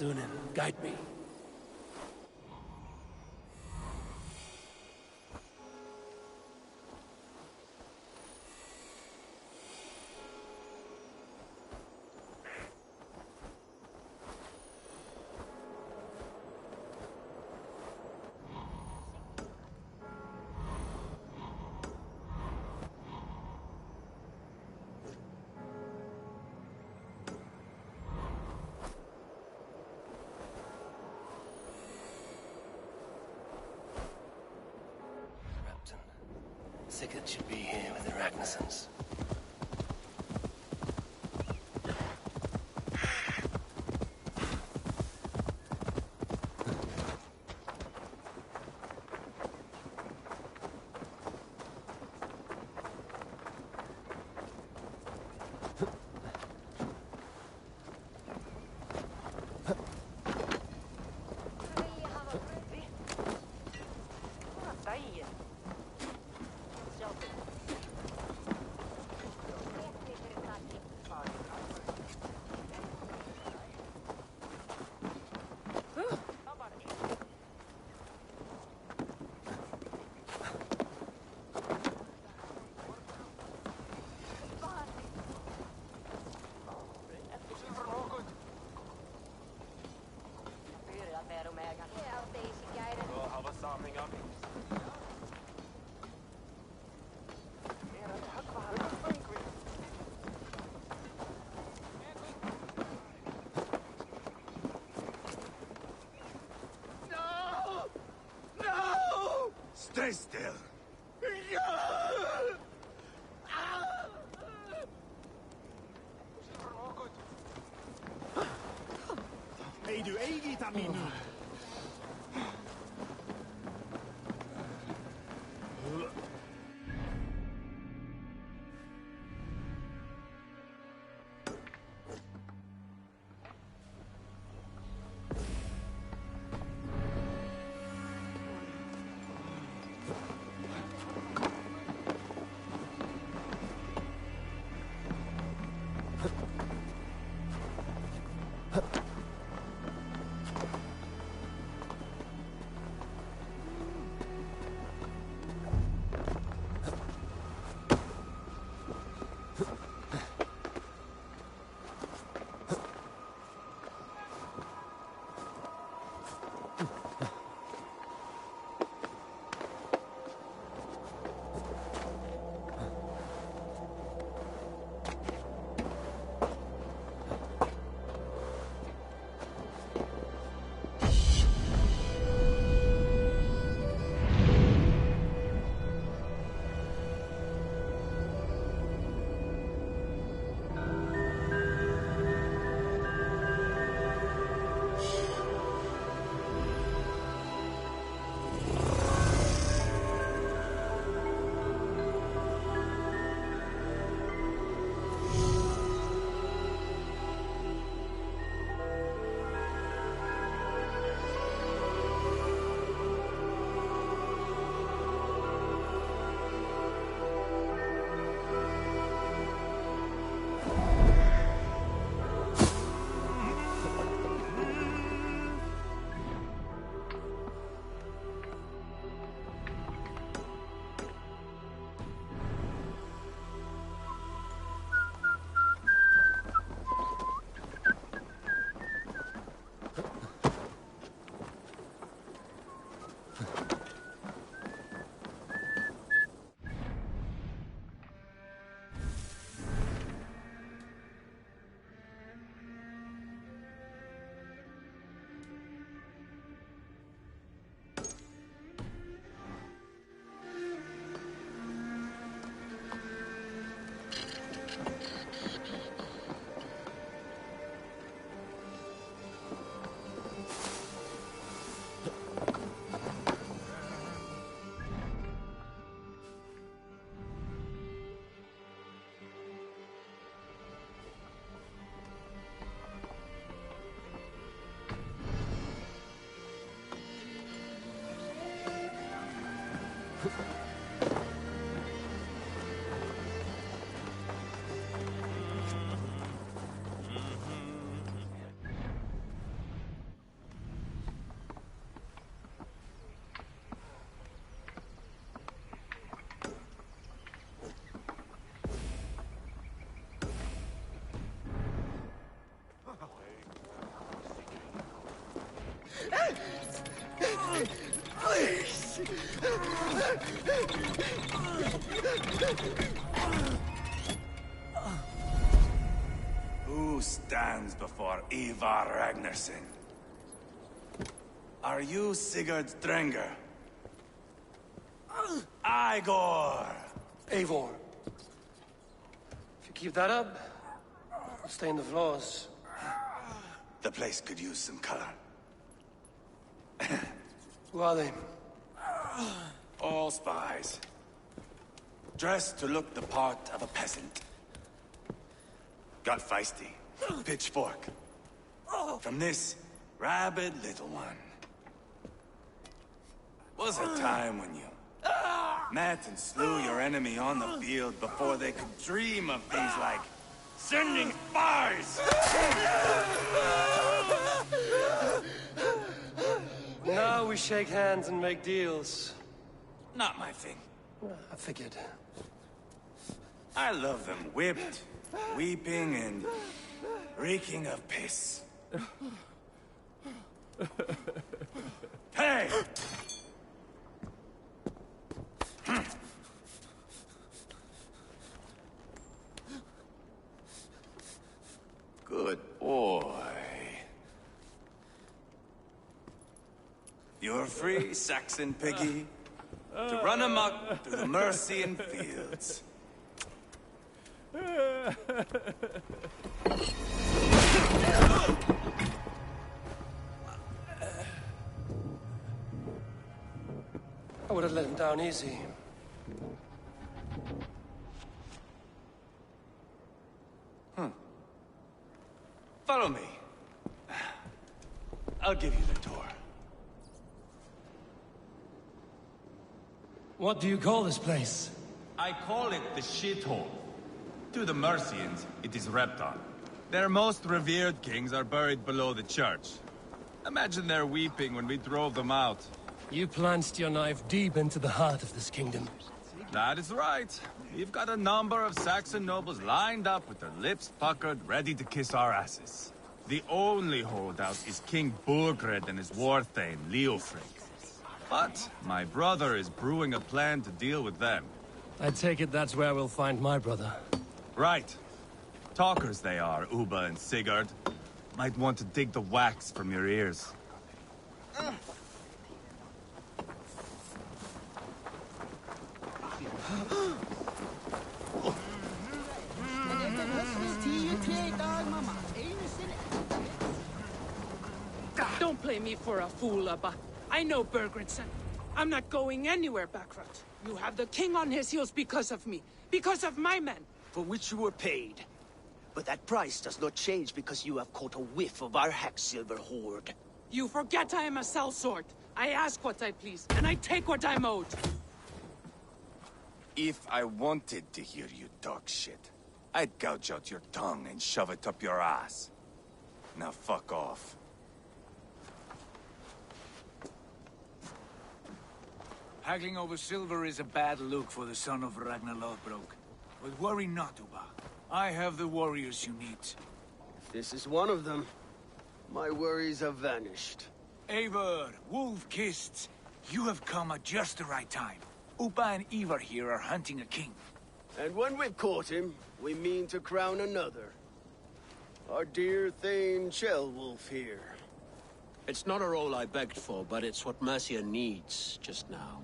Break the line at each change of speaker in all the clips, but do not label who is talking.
Sunan, guide me. Sigurd should be here with the Ragnarsons.
Stay still. Ei du ei viita minua.
Please!
Who stands before Ivar Ragnarsson? Are you Sigurd Drenger? Igor!
Eivor. If you keep that up, I'll stain the floors.
The place could use some color.
Who are they?
All spies. Dressed to look the part of a peasant. Got feisty. Pitchfork. From this rabid little one. Was a time when you met and slew your enemy on the field before they could dream of things like sending spies!
Now we shake hands and make deals.
Not my thing.
I figured.
I love them whipped, weeping, and reeking of piss. Hey! Good boy. You're free, Saxon piggy, to run amok through the Mercian fields.
I would have let him down easy.
Follow me. I'll give you the tour.
What do you call this place?
I call it the shithole. To the Mercians, it is Reptar. Their most revered kings are buried below the church. Imagine their weeping when we drove them out.
You plunged your knife deep into the heart of this kingdom.
That is right. We've got a number of Saxon nobles lined up with their lips puckered, ready to kiss our asses. The only holdout is King Burgred and his war thane, Leofric. But my brother is brewing a plan to deal with them.
I take it that's where we'll find my brother.
Right. Talkers they are, Uba and Sigurd. Might want to dig the wax from your ears.
Don't play me for a fool, Abba. I know Bergredson. I'm not going anywhere backward. You have the king on his heels because of me. Because of my men.
For which you were paid. But that price does not change because you have caught a whiff of our Hacksilver hoard.
You forget I am a sellsword. I ask what I please, and I take what I'm owed.
If I wanted to hear you talk shit, I'd gouge out your tongue and shove it up your ass. Now fuck off.
Haggling over silver is a bad look for the son of Ragnar Lothbrok. But worry not, Uba. I have the warriors you need.
This is one of them. My worries have vanished.
Eivor, Wolf-Kissed, you have come at just the right time. Uba and Ivar here are hunting a king.
And when we've caught him, we mean to crown another. Our dear Thane Chelwolf here.
It's not a role I begged for, but it's what Mercia needs just now.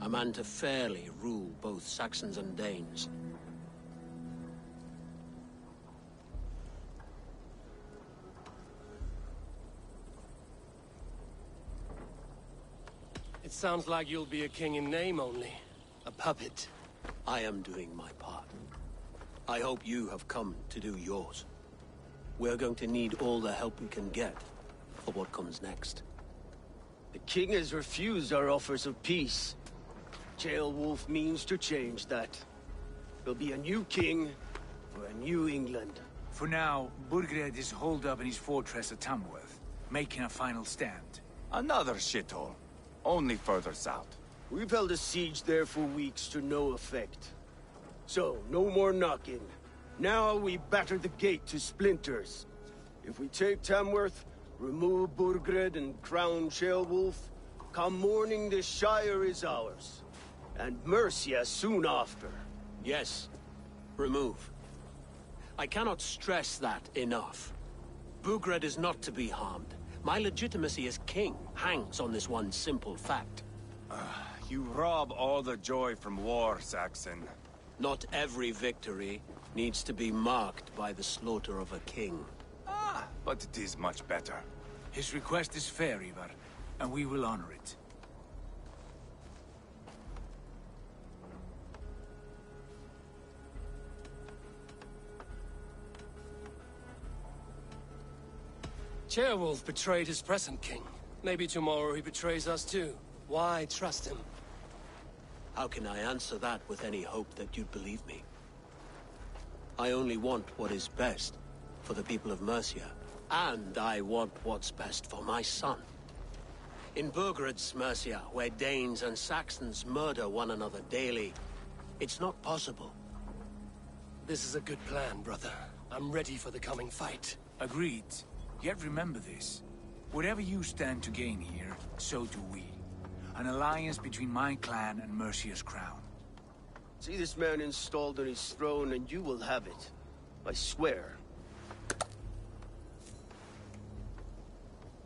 A man to fairly rule both Saxons and Danes.
It sounds like you'll be a king in name only. A puppet.
I am doing my part. I hope you have come to do yours. We're going to need all the help we can get for what comes next.
The king has refused our offers of peace. Chelwolf means to change that. There'll be a new king for a new England.
For now, Burgred is holed up in his fortress at Tamworth, making a final stand.
Another shithole. Only further south.
We've held a siege there for weeks to no effect. So, no more knocking. Now we batter the gate to splinters. If we take Tamworth, Remove Burgred and crown Ceolwulf. Come morning, the Shire is ours. And Mercia soon after.
Yes, remove. I cannot stress that enough. Burgred is not to be harmed. My legitimacy as king hangs on this one simple fact.
You rob all the joy from war, Saxon.
Not every victory needs to be marked by the slaughter of a king.
But it is much better.
His request is fair, Ivar, and we will honor it.
Ceolwulf betrayed his present king. Maybe tomorrow he betrays us too. Why trust him?
How can I answer that with any hope that you'd believe me? I only want what is best for the people of Mercia. And I want what's best for my son. In Burgred's Mercia, where Danes and Saxons murder one another daily, it's not possible.
This is a good plan, brother. I'm ready for the coming fight.
Agreed. Yet remember this. Whatever you stand to gain here, so do we. An alliance between my clan and Mercia's crown.
See this man installed on his throne and you will have it. I swear.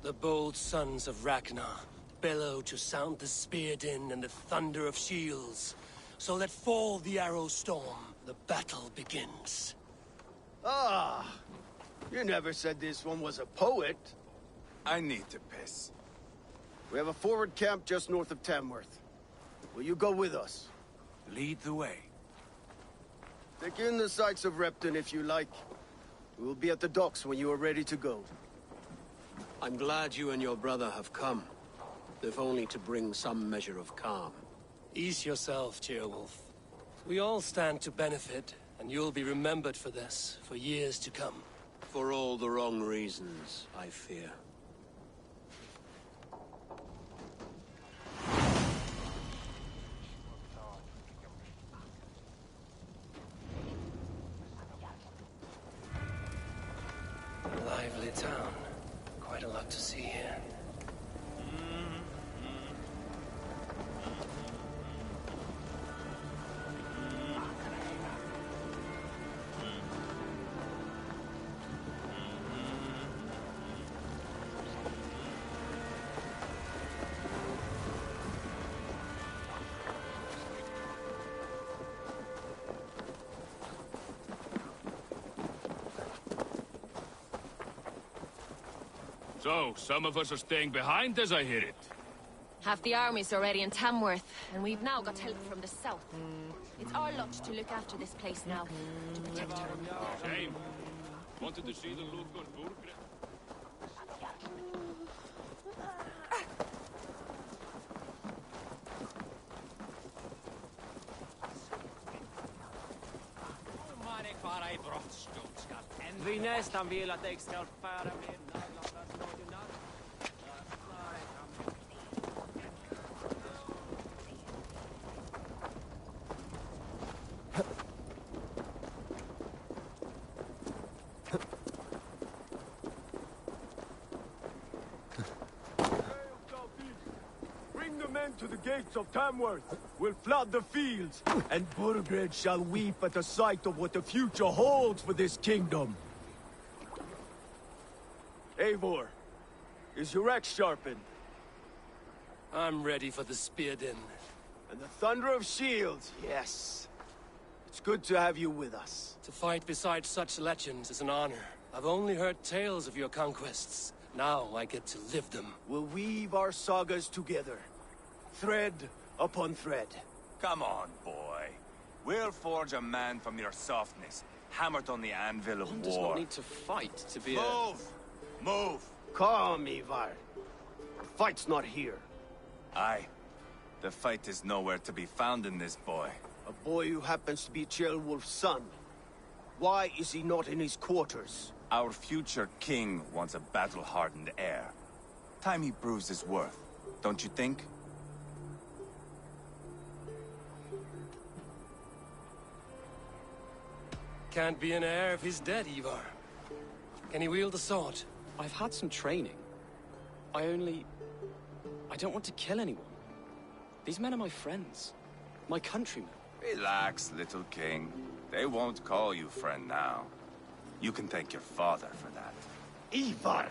The bold sons of Ragnar bellow to sound the spear din and the thunder of shields. So let fall the arrow storm. The battle begins.
Ah! You never said this one was a poet.
I need to piss.
We have a forward camp just north of Tamworth. Will you go with us?
Lead the way.
Take in the sights of Repton if you like. We will be at the docks when you are ready to go.
I'm glad you and your brother have come, if only to bring some measure of calm.
Ease yourself, Ceolwulf. We all stand to benefit, and you'll be remembered for this, for years to come.
For all the wrong reasons, I fear.
Lively town. Quite a lot to see here.
So, some of us are staying behind as I hear it.
Half the army's already in Tamworth, and we've now got help from the south. It's our lot to look after this place now, to protect her.
Shame. Wanted to see the look on Burgred.
Vi nästan vill att jag ska fara med naglarna.
Bring the men to the gates of Tamworth. We'll flood the fields, and Burgred shall weep at the sight of what the future holds for this kingdom. Eivor, is your axe sharpened?
I'm ready for the spear din.
And the thunder of shields, yes. It's good to have you with us.
To fight beside such legends is an honor. I've only heard tales of your conquests. Now I get to live them.
We'll weave our sagas together, thread upon thread.
Come on, boy. We'll forge a man from your softness, hammered on the anvil of
One
war.
does not need to fight to be
Move! Move!
Calm, Ivar. The fight's not here.
Aye. The fight is nowhere to be found in this boy.
A boy who happens to be Ceolwulf's son. Why is he not in his quarters?
Our future king wants a battle-hardened heir. Time he proves his worth, don't you think?
Can't be an heir if he's dead, Ivar. Can he wield the sword?
I've had some training.
I don't want to kill anyone. These men are my friends. My countrymen.
Relax, little king. They won't call you friend now. You can thank your father for that.
Ivar!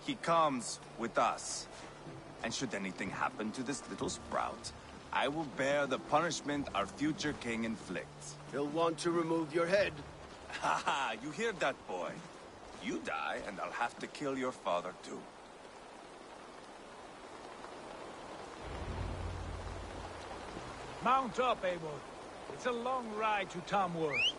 He comes with us. And should anything happen to this little sprout, I will bear the punishment our future king inflicts.
He'll want to remove your head.
Haha, you hear that, boy? You die, and I'll have to kill your father, too.
Mount up, Eivor. It's a long ride to Tamworth.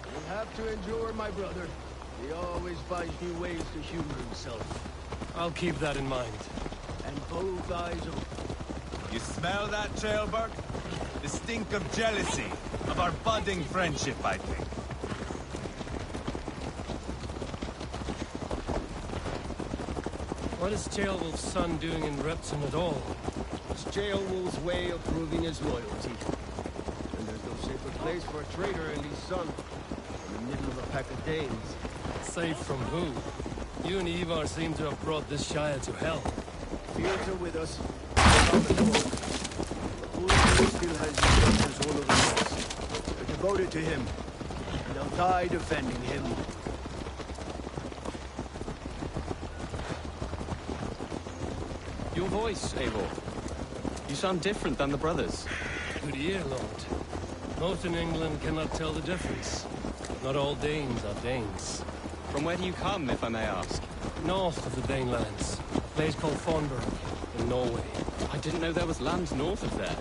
You'll have to endure, my brother. He always finds new ways to humor himself.
I'll keep that in mind.
And both eyes open.
You smell that, Trailberg? The stink of jealousy, of our budding friendship, I think.
What is Ceolwulf's son doing in Repton at all?
It's Ceolwulf's way of proving his loyalty. And there's no safer place for a traitor in his son, in the middle of a pack of Danes.
Safe from who? You and Ivar seem to have brought this Shire to hell.
Beards are with us. Ulf still has his sons as one of the most. They're devoted to him, and they'll die defending him.
Your voice, Eivor. You sound different than the brothers.
Good ear, Lord. Most in England cannot tell the difference. Not all Danes are Danes.
From where do you come, if I may ask?
North of the Danelands. A place called Thornburg, in Norway.
I didn't know there was land north of there.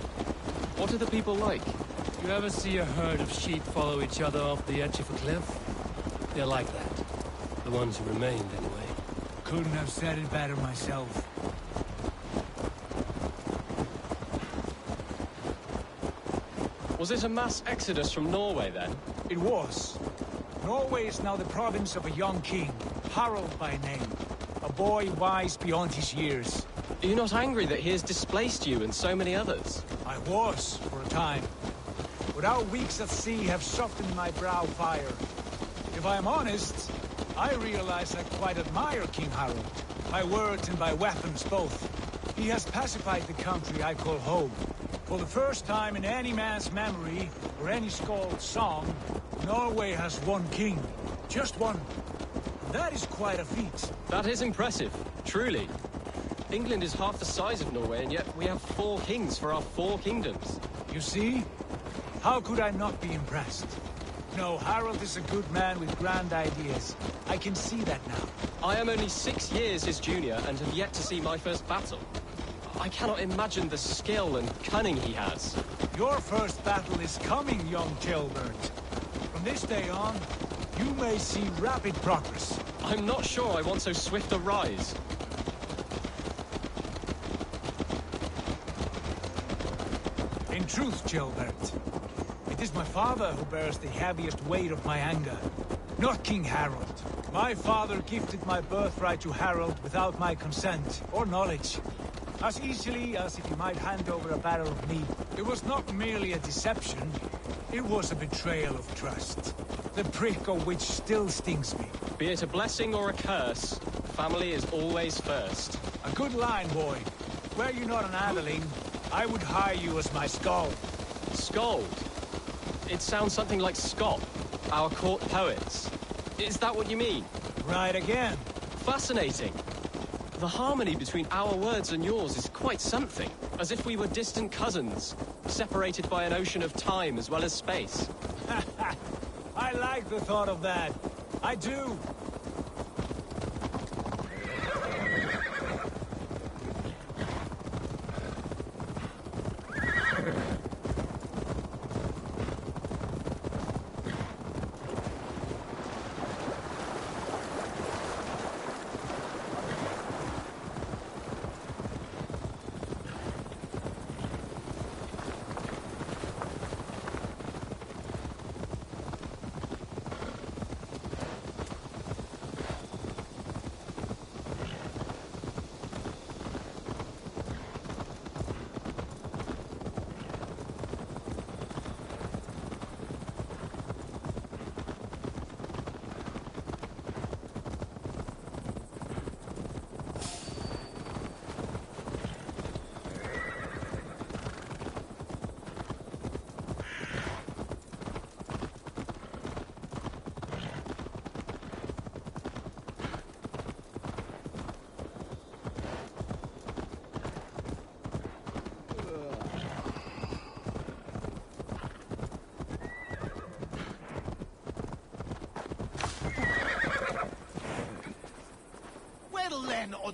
What are the people like?
You ever see a herd of sheep follow each other off the edge of a cliff? They're like that. The ones who remained, anyway.
Couldn't have said it better myself.
Was it a mass exodus from Norway, then?
It was. Norway is now the province of a young king, Harald by name. A boy wise beyond his years.
Are you not angry that he has displaced you and so many others?
I was, for a time. But our weeks at sea have softened my brow fire. If I am honest, I realize I quite admire King Harald. By words and by weapons both. He has pacified the country I call home. For the first time in any man's memory, or any skald's song, Norway has one king. Just one. And that is quite a feat.
That is impressive, truly. England is half the size of Norway, and yet we have 4 kings for our 4 kingdoms.
You see? How could I not be impressed? No, Harald is a good man with grand ideas. I can see that now.
I am only 6 years his junior, and have yet to see my first battle. I cannot imagine the skill and cunning he has.
Your first battle is coming, young Ceolbert. From this day on, you may see rapid progress.
I'm not sure I want so swift a rise.
In truth, Ceolbert, it is my father who bears the heaviest weight of my anger, not King Harald. My father gifted my birthright to Harald without my consent or knowledge. As easily as if he might hand over a barrel of meat. It was not merely a deception, it was a betrayal of trust. The prick of which still stings me.
Be it a blessing or a curse, family is always first.
A good line, boy. Were you not an adeling, I would hire you as my skald.
Skald? It sounds something like Scott, our court poets. Is that what you mean?
Right again.
Fascinating. The harmony between our words and yours is quite something. As if we were distant cousins, separated by an ocean of time as well as space.
I like the thought of that. I do.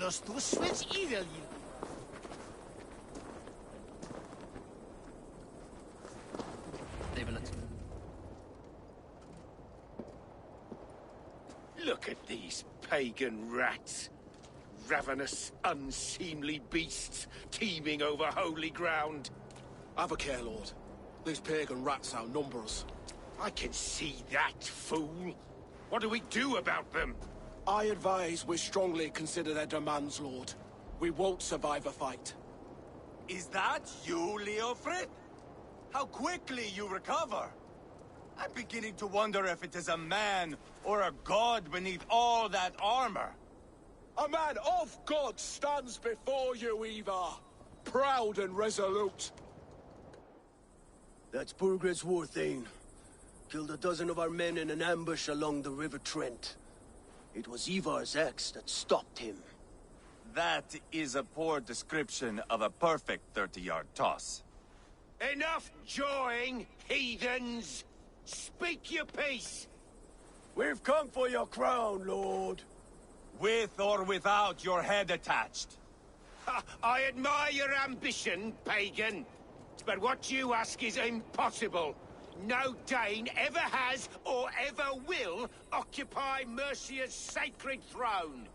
Todos tus switch evil you.
Look at these pagan rats. Ravenous, unseemly beasts teeming over holy ground.
Have a care, Lord. These pagan rats outnumber us.
I can see that, fool. What do we do about them?
I advise we strongly consider their demands, Lord. We won't survive a fight.
Is that you, Leofrid? How quickly you recover! I'm beginning to wonder if it is a man or a god beneath all that armor.
A man of God stands before you, Eva. Proud and resolute.
That's Burgred's Warthane. Killed a dozen of our men in an ambush along the River Trent. It was Ivar's axe that stopped him.
That is a poor description of a perfect 30-yard toss.
Enough jawing, heathens! Speak your piece!
We've come for your crown, Lord.
With or without your head attached.
Ha, I admire your ambition, pagan. But what you ask is impossible. No Dane ever has or ever will occupy Mercia's sacred throne.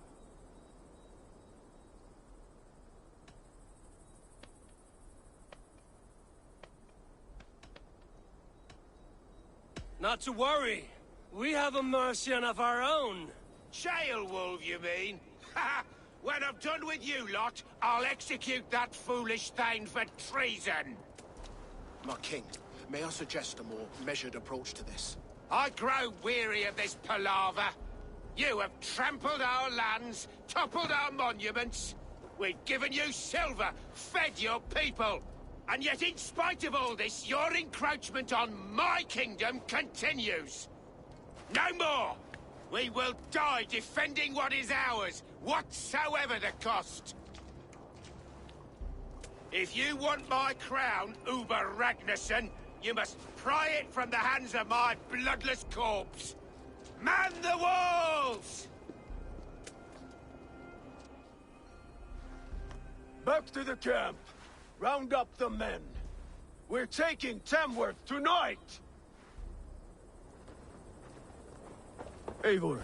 Not to worry. We have a Mercian of our own.
Jailwolf, you mean? Ha! When I'm done with you lot, I'll execute that foolish thing for treason.
My king, may I suggest a more measured approach to this?
I grow weary of this palaver. You have trampled our lands, toppled our monuments. We've given you silver, fed your people. And yet, in spite of all this, your encroachment on my kingdom continues. No more! We will die defending what is ours, whatsoever the cost. If you want my crown, Uber Ragnarsson, you must pry it from the hands of my bloodless corpse. Man the walls!
Back to the camp. Round up the men. We're taking Tamworth tonight! Eivor,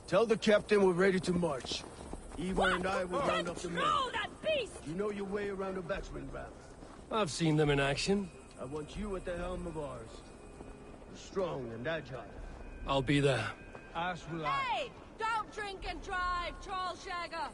tell the captain we're ready to march. Ivar and I will round up the men.
Control that beast!
You know your way around a battering ram.
I've seen them in action.
I want you at the helm of ours. You're strong and agile.
I'll be there.
As will I.
Hey! Don't drink and drive, troll shagger!